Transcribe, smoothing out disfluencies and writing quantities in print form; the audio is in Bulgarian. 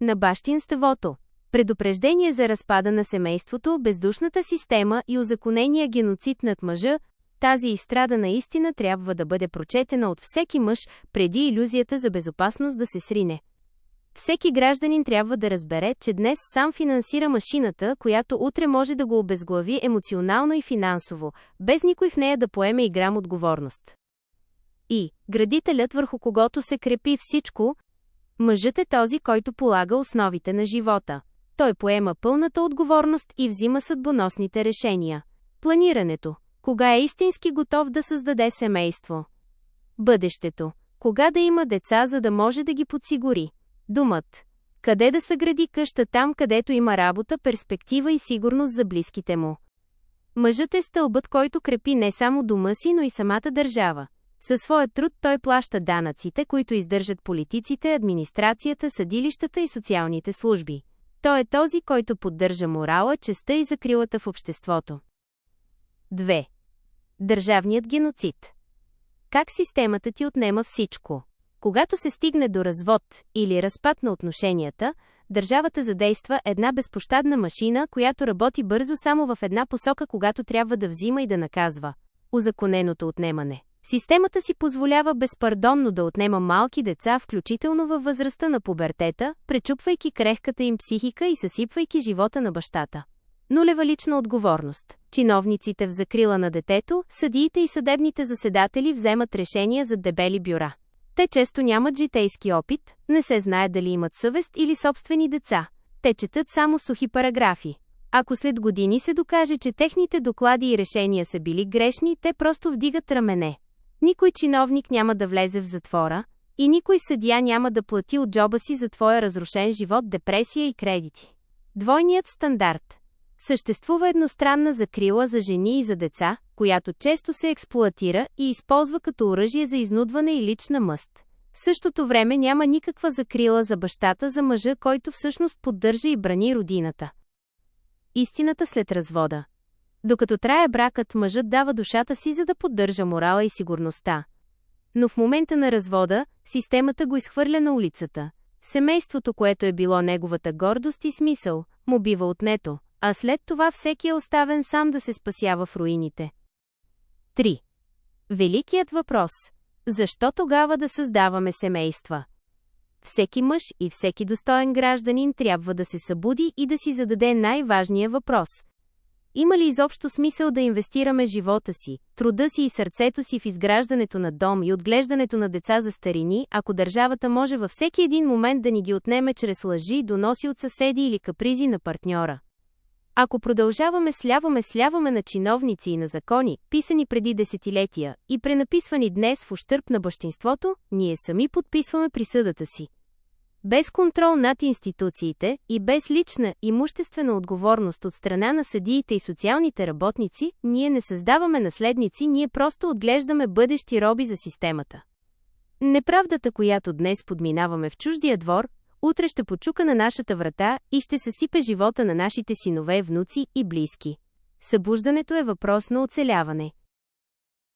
на бащинството. Предупреждение за разпада на семейството, бездушната система и узаконения геноцид над мъжа. Тази изстрадана истина трябва да бъде прочетена от всеки мъж, преди илюзията за безопасност да се срине. Всеки гражданин трябва да разбере, че днес сам финансира машината, която утре може да го обезглави емоционално и финансово, без никой в нея да поеме и грам отговорност. И градителят, върху когото се крепи всичко, мъжът е този, който полага основите на живота. Той поема пълната отговорност и взима съдбоносните решения. Планирането. Кога е истински готов да създаде семейство? Бъдещето. Кога да има деца, за да може да ги подсигури? Думът. Къде да съгради къща там, където има работа, перспектива и сигурност за близките му? Мъжът е стълбът, който крепи не само дома си, но и самата държава. Със своя труд той плаща данъците, които издържат политиците, администрацията, съдилищата и социалните служби. Той е този, който поддържа морала, честта и закрилата в обществото. 2. Държавният геноцид. Как системата ти отнема всичко? Когато се стигне до развод или разпад на отношенията, държавата задейства една безпощадна машина, която работи бързо само в една посока, когато трябва да взима и да наказва. Узаконеното отнемане. Системата си позволява безпардонно да отнема малки деца, включително във възрастта на пубертета, пречупвайки крехката им психика и съсипвайки живота на бащата. Нулева лична отговорност. Чиновниците в закрила на детето, съдиите и съдебните заседатели вземат решения за дебели бюра. Те често нямат житейски опит, не се знае дали имат съвест или собствени деца. Те четат само сухи параграфи. Ако след години се докаже, че техните доклади и решения са били грешни, те просто вдигат рамене. Никой чиновник няма да влезе в затвора и никой съдия няма да плати от джоба си за твоя разрушен живот, депресия и кредити. Двойният стандарт. Съществува едностранна закрила за жени и за деца, която често се експлоатира и използва като оръжие за изнудване и лична мъст. В същото време няма никаква закрила за бащата, за мъжа, който всъщност поддържа и брани родината. Истината след развода. Докато трае бракът, мъжът дава душата си, за да поддържа морала и сигурността. Но в момента на развода, системата го изхвърля на улицата. Семейството, което е било неговата гордост и смисъл, му бива отнето, а след това всеки е оставен сам да се спасява в руините. 3. Великият въпрос. Защо тогава да създаваме семейства? Всеки мъж и всеки достоен гражданин трябва да се събуди и да си зададе най-важния въпрос. Има ли изобщо смисъл да инвестираме живота си, труда си и сърцето си в изграждането на дом и отглеждането на деца за старини, ако държавата може във всеки един момент да ни ги отнеме чрез лъжи, доноси от съседи или капризи на партньора? Ако продължаваме сляваме на чиновници и на закони, писани преди десетилетия и пренаписвани днес в ущърб на бащинството, ние сами подписваме присъдата си. Без контрол над институциите и без лична имуществена отговорност от страна на съдиите и социалните работници, ние не създаваме наследници, ние просто отглеждаме бъдещи роби за системата. Неправдата, която днес подминаваме в чуждия двор, утре ще почука на нашата врата и ще съсипе живота на нашите синове, внуци и близки. Събуждането е въпрос на оцеляване.